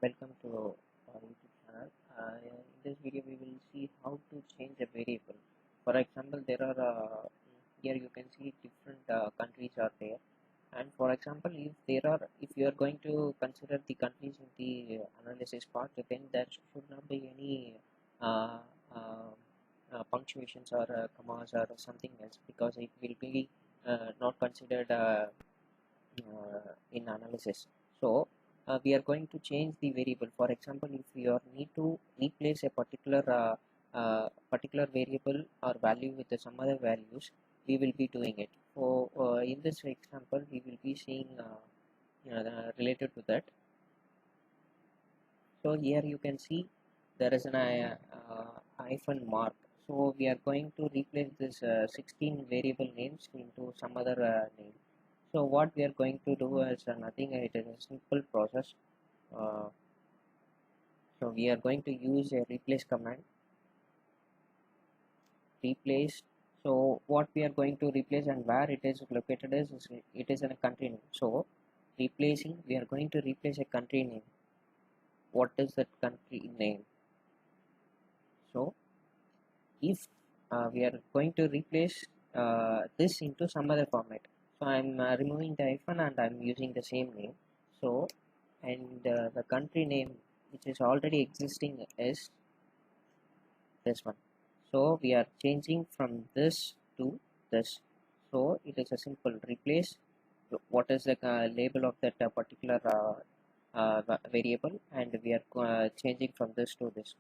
welcome to our YouTube channel. In this video, we will see how to change a variable. For example, there are here you can see different countries are there, and for example, if you are going to consider the countries in the analysis part, then there should not be any uh, uh, punctuations or commas or something else, because it will be not considered in analysis. So we are going to change the variable. For example, if we are need to replace a particular variable or value with some other values, we will be doing it. So in this example, we will be seeing related to that. So here you can see there is an hyphen mark. So we are going to replace this 16 variable names into some other name. So what we are going to do is nothing. It is a simple process. Uh, so we are going to use a replace command. Replace. So what we are going to replace and where it is located is it is in a country name. So replacing, we are going to replace a country name. What is that country name? So if we are going to replace this into some other format, so I'm removing the hyphen and I'm using the same name. So and the country name which is already existing is this one. So we are changing from this to this. So it is a simple replace what is the label of that particular variable, and we are changing from this to this.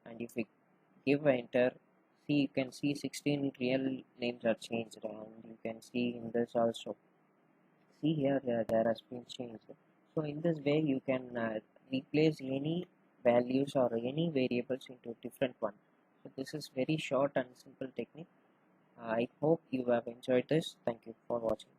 And if we give enter, see, you can see 16 real names are changed, and you can see in this also. See here, there has been changed. So in this way, you can replace any values or any variables into different one. So this is very short and simple technique. I hope you have enjoyed this. Thank you for watching.